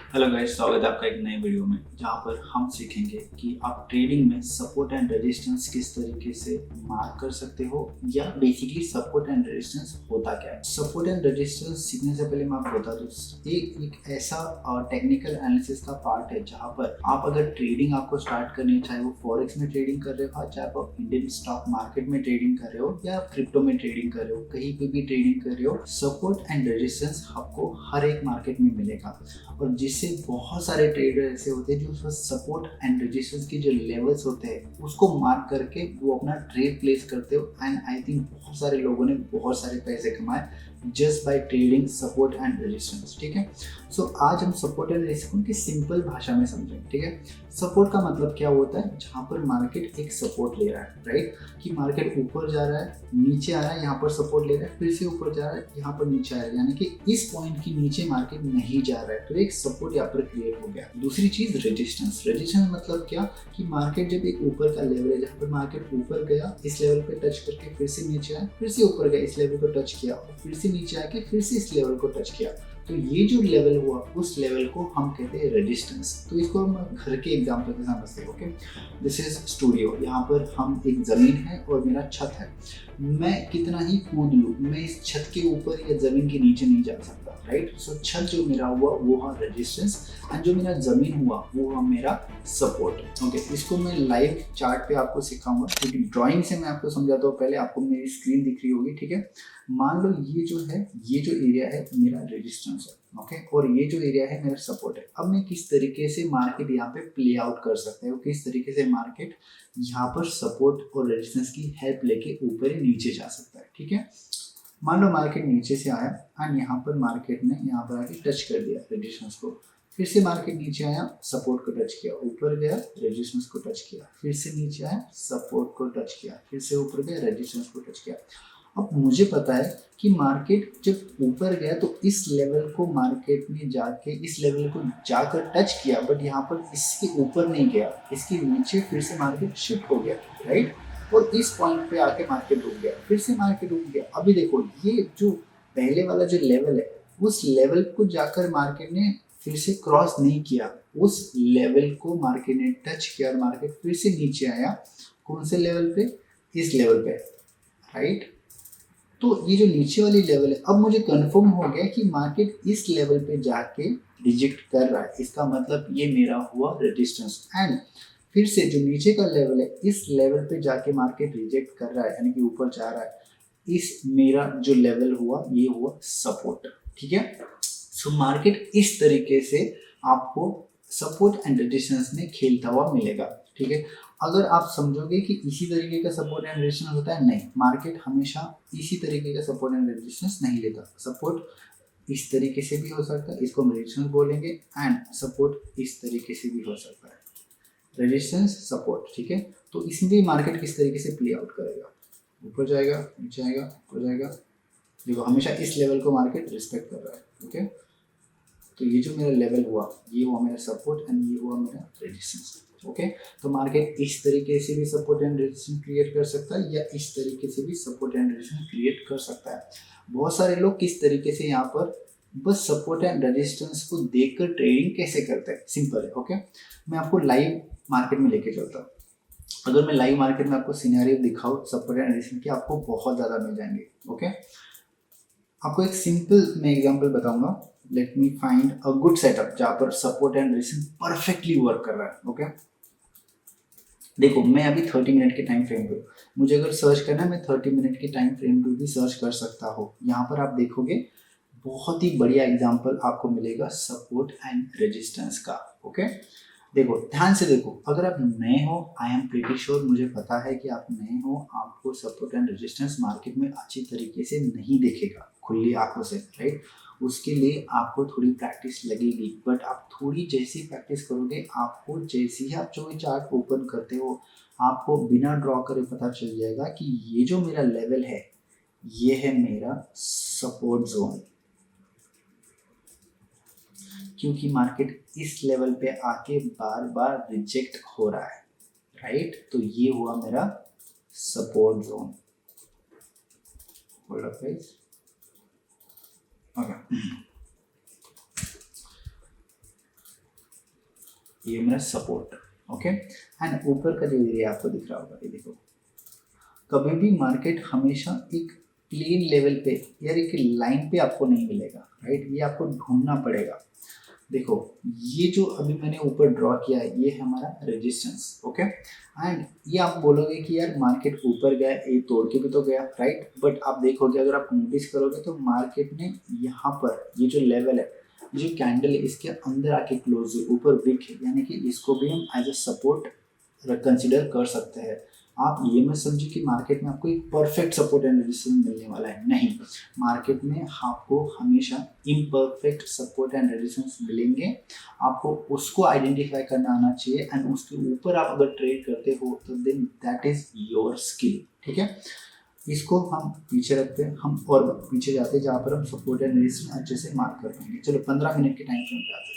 Hello guys, स्वागत है आपका एक नए वीडियो में जहां पर हम सीखेंगे कि आप ट्रेडिंग में सपोर्ट एंड रेजिस्टेंस किस तरीके से मार्क कर सकते हो या बेसिकली सपोर्ट एंड रेजिस्टेंस होता क्या है। सपोर्ट एंड रेजिस्टेंस सीखने से पहले मैं आपको बता दूं, एक ऐसा टेक्निकल एनालिसिस का पार्ट है जहां पर आप अगर ट्रेडिंग आपको स्टार्ट करनी है, चाहे वो फॉरेक्स में ट्रेडिंग कर रहे हो, चाहे आप इंडियन स्टॉक मार्केट में ट्रेडिंग कर रहे हो या क्रिप्टो में ट्रेडिंग कर रहे हो, कहीं पे भी ट्रेडिंग कर रहे हो, सपोर्ट एंड रेजिस्टेंस आपको हर एक मार्केट में मिलेगा। और जिससे बहुत सारे ट्रेडर ऐसे होते हैं जो सपोर्ट एंड रेजिस्टेंस की जो लेवल्स होते हैं उसको मार्क करके वो अपना ट्रेड प्लेस करते हो। एंड आई थिंक बहुत सारे लोगों ने बहुत सारे पैसे कमाए just by trading support and resistance. ठीक है, सो आज हम सपोर्ट एंड रेजिस्टेंस की सिंपल भाषा में समझेंगे। ठीक है, सपोर्ट का मतलब क्या होता है? जहाँ पर मार्केट एक सपोर्ट ले रहा है, राइट, कि मार्केट ऊपर जा रहा है, नीचे आ रहा है, यहाँ पर सपोर्ट ले रहा है, फिर से ऊपर जा रहा है, यहाँ पर नीचे आ रहा है, यानी कि इस पॉइंट की नीचे मार्केट नहीं जा रहा है, तो एक सपोर्ट यहाँ पर क्रिएट हो गया। दूसरी चीज रेजिस्टेंस। रेजिस्टेंस मतलब क्या कि मार्केट जब एक ऊपर का लेवल है, जहाँ पर मार्केट ऊपर गया, इस लेवल पे टच करके फिर से नीचे आया, फिर से ऊपर गया, इस लेवल को टच किया, फिर से नीचे आके फिर से इस लेवल को टच किया, तो ये जो लेवल हुआ उस लेवल को हम कहते हैं रेजिस्टेंस। तो इसको हम घर के एग्जांपल से समझते हैं। Okay, this is studio. यहाँ पर हम एक जमीन है और मेरा छत है। मैं कितना ही कूद लूँ, मैं इस छत के ऊपर या जमीन के नीचे नहीं जा सकता, राइट। सो छत जो मेरा हुआ वो हुआ रेजिस्टेंस, एंड जो मेरा जमीन हुआ वो हुआ मेरा सपोर्ट। ओके, इसको मैं लाइव चार्ट पे आपको सिखाऊंगा, क्योंकि ड्राइंग से मैं आपको समझाता हूँ। पहले आपको मेरी स्क्रीन दिख रही होगी, ठीक है। मान लो ये जो है, ये जो एरिया है मेरा रेजिस्टेंस है, ओके, और ये जो एरिया है मेरा सपोर्ट है। अब मैं किस तरीके से मार्केट यहाँ पे प्ले आउट कर सकते हैं, किस तरीके से मार्केट यहाँ पर सपोर्ट और रेजिस्टेंस की हेल्प लेके ऊपर ही नीचे जा सकता है। ठीक है, मान लो मार्केट नीचे से आया एंड यहाँ पर मार्केट ने यहाँ पर आके टच कर दिया रेजिस्टेंस को, फिर से मार्केट नीचे आया, सपोर्ट को टच किया, ऊपर गया, रेजिस्टेंस को टच किया, फिर से नीचे आया, सपोर्ट को टच किया, फिर से ऊपर गया, रेजिस्टेंस को टच किया। अब मुझे पता है कि मार्केट जब ऊपर गया तो इस लेवल को मार्केट ने जाके इस लेवल को जाकर टच किया, बट यहाँ पर इसके ऊपर नहीं गया, इसके नीचे फिर से मार्केट शिफ्ट हो गया, राइट। और इस पॉइंट पे आके मार्केट रुक गया, फिर से मार्केट रुक गया। अभी देखो, ये जो पहले वाला जो लेवल है उस लेवल को जाकर मार्केट ने फिर से क्रॉस नहीं किया, उस लेवल को मार्केट ने टच किया और मार्केट फिर से नीचे आया। कौन से लेवल पे? इस लेवल पे, राइट। तो ये जो नीचे वाली लेवल है, अब मुझे कंफर्म हो गया कि मार्केट इस लेवल पे जाके रिजेक्ट कर रहा है, इसका मतलब ये मेरा हुआ रेजिस्टेंस। एंड फिर से जो नीचे का लेवल है, इस लेवल पे जाके मार्केट रिजेक्ट कर रहा है, यानी कि ऊपर जा रहा है, इस मेरा जो लेवल हुआ ये हुआ सपोर्ट। ठीक है, सो मार्केट इस तरीके से आपको सपोर्ट एंड रेजिस्टेंस में खेलता हुआ मिलेगा। ठीक है, अगर आप समझोगे कि इसी तरीके का सपोर्ट एंड रेजिस्टेंस होता है, नहीं, मार्केट हमेशा इसी तरीके का सपोर्ट एंड रेजिस्टेंस नहीं लेता। सपोर्ट इस तरीके से भी हो सकता है, इसको हम रेजिस्टेंस बोलेंगे, एंड सपोर्ट इस तरीके से भी हो सकता है, रेजिस्टेंस सपोर्ट। ठीक है, तो इसमें भी मार्केट किस तरीके से प्ले आउट करेगा, ऊपर जाएगा, नीचे आएगा, ऊपर जाएगा। देखो, हमेशा इस लेवल को मार्केट रिस्पेक्ट कर रहा है। ओके, तो ये जो मेरा लेवल हुआ ये हुआ मेरा सपोर्ट एंड ये हुआ मेरा रेजिस्टेंस। ओके, तो मार्केट इस तरीके से भी सपोर्ट एंड रेजिस्टेंस क्रिएट कर सकता है या इस तरीके से भी सपोर्ट एंड रेजिस्टेंस क्रिएट कर सकता है। बहुत सारे लोग किस तरीके से यहाँ पर बस सपोर्ट एंड रेजिस्टेंस को देखकर ट्रेडिंग कैसे करते हैं, सिंपल है। ओके, मैं आपको लाइव मार्केट में लेके चलता हूँ। अगर मैं लाइव मार्केट में आपको सिनेरियो दिखाऊँ सपोर्ट एंड रेजिस्टेंस के, आपको बहुत ज़्यादा मिल जाएंगे। ओके, आपको एक सिंपल मैं एग्जांपल बताऊंगा। Let me find a good setup जहाँ पर support and resistance perfectly work कर रहा है। ओके, देखो, मैं अभी 30 मिनट के टाइम फ्रेम पे, मुझे अगर सर्च करना है मैं 30 मिनट के टाइम फ्रेम पे भी सर्च कर सकता हूँ। यहाँ पर आप देखोगे बहुत ही बढ़िया एग्जांपल आपको मिलेगा सपोर्ट एंड रेजिस्टेंस का। ओके, देखो, ध्यान से देखो, अगर आप नए हो, आई एम प्रीटी श्योर, मुझे पता है कि आप नए हो, आपको सपोर्ट एंड रेजिस्टेंस मार्केट में अच्छी तरीके से नहीं दिखेगा खुली आंखों से, राइट। उसके लिए आपको थोड़ी प्रैक्टिस लगेगी, बट आप थोड़ी जैसी प्रैक्टिस करोगे, आपको जैसे ही आप जो चार्ट ओपन करते हो, आपको बिना ड्रॉ करे पता चल जाएगा कि ये जो मेरा लेवल है ये है मेरा सपोर्ट जोन, क्योंकि मार्केट इस लेवल पे आके बार बार रिजेक्ट हो रहा है, राइट। तो ये हुआ मेरा support zone. Hold up guys. Okay, ये मेरा सपोर्ट, ओके। एंड ऊपर का जो एरिया आपको दिख रहा होगा, ये देखो, कभी भी मार्केट हमेशा एक प्लेन लेवल पे या एक लाइन पे आपको नहीं मिलेगा, राइट। ये आपको ढूंढना पड़ेगा। देखो ये जो अभी मैंने ऊपर ड्रॉ किया है, ये है हमारा रेजिस्टेंस, ओके। एंड ये आप बोलोगे कि यार मार्केट ऊपर गया, ये तोड़ के भी तो गया, राइट। बट आप देखोगे, अगर आप नोटिस करोगे तो मार्केट ने यहाँ पर ये जो लेवल है, ये जो कैंडल है, इसके अंदर आके क्लोज हुई, ऊपर विक है, यानी कि इसको भी हम एज ए सपोर्ट कंसिडर कर सकते हैं। आप ये मत समझिए कि मार्केट में आपको एक परफेक्ट सपोर्ट एंड रेजिस्टेंस मिलने वाला है, नहीं। मार्केट में आपको हमेशा इम्परफेक्ट सपोर्ट एंड रेजिस्टेंस मिलेंगे। आपको उसको आइडेंटिफाई करना आना चाहिए, एंड उसके ऊपर आप अगर ट्रेड करते हो तो then that is your skill, ठीक है। इसको हम पीछे रखते हैं, हम और पीछे जाते हैं जहाँ पर हम सपोर्ट एंड रेजिस्टेंस अच्छे से मार्क कर पाएंगे। चलो 15 मिनट के टाइम फ्रेम पे आते हैं।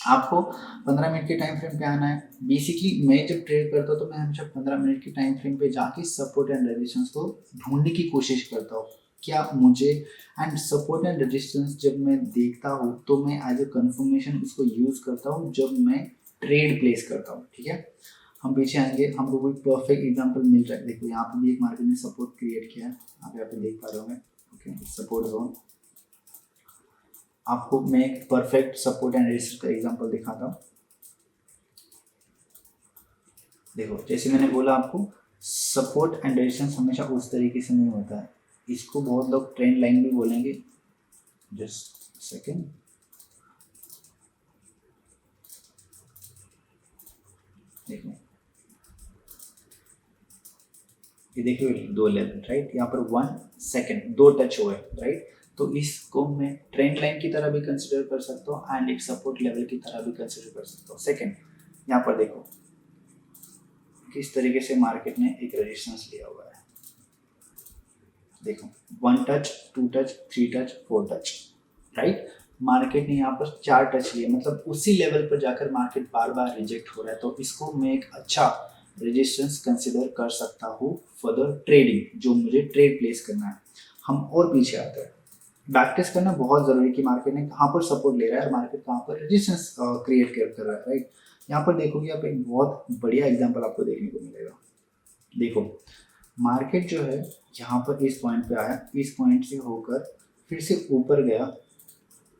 आपको 15 मिनट के टाइम फ्रेम पे आना है। बेसिकली मैं जब ट्रेड करता हूँ तो मैं हमेशा 15 मिनट के टाइम फ्रेम पे जाके सपोर्ट एंड रेजिस्टेंस को ढूंढने की कोशिश करता हूँ, क्या मुझे, एंड सपोर्ट एंड रेजिस्टेंस जब मैं देखता हूँ तो मैं एज ए कंफर्मेशन उसको यूज करता हूँ जब मैं ट्रेड प्लेस करता हूँ, ठीक है। हम पीछे आएंगे, हमको कोई परफेक्ट एग्जांपल मिल रहा है। देखो यहाँ पे भी एक मार्केट ने सपोर्ट क्रिएट किया है, आप यहाँ पे देख पा रहे होंगे, ओके, सपोर्ट जोन। आपको मैं एक परफेक्ट सपोर्ट एंड रेजिस्टेंस का एग्जांपल दिखाता हूँ। देखो जैसे मैंने बोला आपको, सपोर्ट एंड रेजिस्टेंस हमेशा उस तरीके से नहीं होता है, इसको बहुत लोग ट्रेंड लाइन भी बोलेंगे। जस्ट सेकेंड, देखो ये देखिए, दो लेवल, राइट। यहाँ पर 1 सेकेंड, 2 टच हुए, राइट। तो इसको मैं ट्रेंड लाइन की तरह भी कंसिडर कर सकता हूँ एंड एक सपोर्ट लेवल की तरह भी कंसिडर कर सकता हूँ। सेकेंड, यहाँ पर देखो किस तरीके से मार्केट ने एक रेजिस्टेंस लिया हुआ है। देखो 1 touch, 2 touch, 3 touch, 4 touch, right. Market ने यहाँ पर 4 टच लिए, मतलब उसी लेवल पर जाकर मार्केट बार बार रिजेक्ट हो रहा है। तो इसको मैं एक अच्छा रेजिस्टेंस कंसिडर कर सकता हूँ फॉर द ट्रेडिंग, जो मुझे ट्रेड प्लेस करना है। हम और पीछे आते हैं, बैक टेस्ट करना बहुत जरूरी है कि मार्केट ने कहाँ पर सपोर्ट ले रहा है और मार्केट कहाँ पर रेजिस्टेंस क्रिएट कर रहा है, राइट। यहाँ पर देखोगे आप, एक बहुत बढ़िया एग्जांपल आपको देखने को मिलेगा। देखो मार्केट जो है यहाँ पर इस पॉइंट पे आया, इस पॉइंट से होकर फिर से ऊपर गया,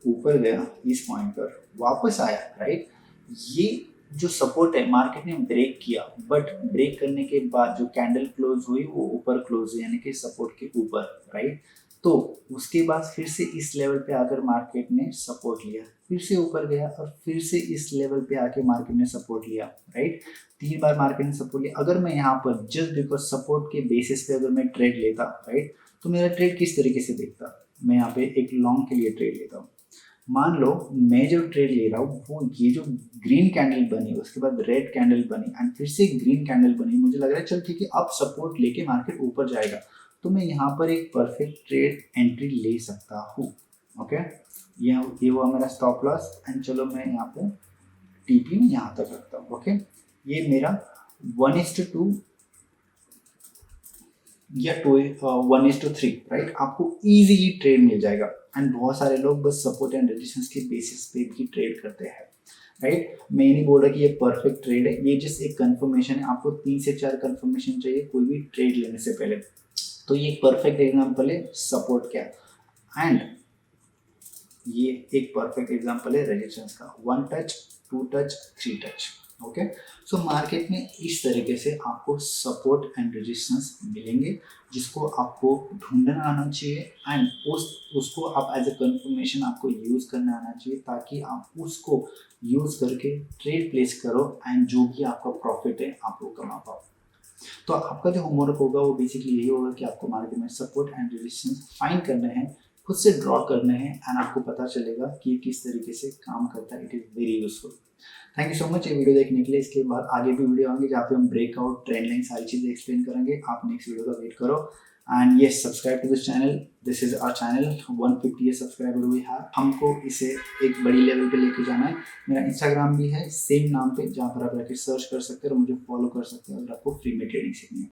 ऊपर गया, इस पॉइंट पर वापस आया, राइट। ये जो सपोर्ट है मार्केट ने ब्रेक किया, बट ब्रेक करने के बाद जो कैंडल क्लोज हुई वो ऊपर क्लोज हुई, यानी कि सपोर्ट के ऊपर, राइट। तो उसके बाद फिर से इस लेवल पे आकर मार्केट ने सपोर्ट लिया, फिर से ऊपर गया और फिर से इस लेवल पे आके मार्केट ने सपोर्ट लिया, राइट। 3 बार मार्केट ने सपोर्ट लिया। अगर मैं यहाँ पर जस्ट बिकॉज सपोर्ट के बेसिस पे अगर मैं ट्रेड लेता, राइट, तो मेरा ट्रेड किस तरीके से दिखता। मैं यहाँ पे एक लॉन्ग के लिए ट्रेड लेता हूँ। मान लो मैं जो ट्रेड ले रहा हूँ वो ये जो ग्रीन कैंडल बनी, उसके बाद रेड कैंडल बनी एंड फिर से ग्रीन कैंडल बनी, मुझे लग रहा है चल ठीक है अब सपोर्ट लेके मार्केट ऊपर जाएगा, तो मैं यहाँ पर एक परफेक्ट ट्रेड एंट्री ले सकता हूँ, ओके। ये हुआ मेरा स्टॉप लॉस एंड चलो मैं यहाँ पे टीपी में यहाँ तक रखता हूँ, ओके। ये मेरा 1:2 या 1:3, राइट। आपको इजीली ट्रेड मिल जाएगा एंड बहुत सारे लोग बस सपोर्ट एंड रेजिस्टेंस के बेसिस पे भी ट्रेड करते हैं, राइट। मैं नहीं बोल रहा कि ये परफेक्ट ट्रेड है, ये जस्ट एक कंफर्मेशन है। आपको 3 से 4 कंफर्मेशन चाहिए कोई भी ट्रेड लेने से पहले। तो ये परफेक्ट एग्जांपल है सपोर्ट क्या, एंड ये एक परफेक्ट एग्जांपल है रेजिस्टेंस का। 1 touch, 2 touch, 3 touch, okay. So market में इस तरीके से आपको सपोर्ट एंड रेजिस्टेंस मिलेंगे, जिसको आपको ढूंढना आना चाहिए एंड उसको आप एज ए कंफर्मेशन आपको यूज़ करना आना चाहिए, ताकि आप उसको यूज़ करके ट्रेड प्लेस करो एंड जो भी आपका प्रॉफिट है आप वो कमा पाओ। तो आपका जो होमवर्क होगा वो बेसिकली यही होगा कि आपको मार्केट में सपोर्ट एंड रेजिस्टेंस फाइंड करने हैं, खुद से ड्रॉ करने हैं एंड आपको पता चलेगा कि ये किस तरीके से काम करता है। It is very useful. Thank you so much ये वीडियो देखने के लिए। इसके बाद आगे भी वीडियो आएंगे जहाँ पे हम ब्रेकआउट, ट्रेंड लाइन, सारी चीज़ें एक्सप्लेन करेंगे। आप नेक्स्ट वीडियो का वेट करो and yes, subscribe to this channel. This is our channel, 150 subscriber we have. हमको इसे एक बड़ी लेवल पे लेके जाना है। मेरा इंस्टाग्राम भी है सेम नाम पे, जहाँ पर आप जाके सर्च कर सकते हैं और मुझे फॉलो कर सकते हैं अगर आपको फ्री में ट्रेडिंग सीखनी है।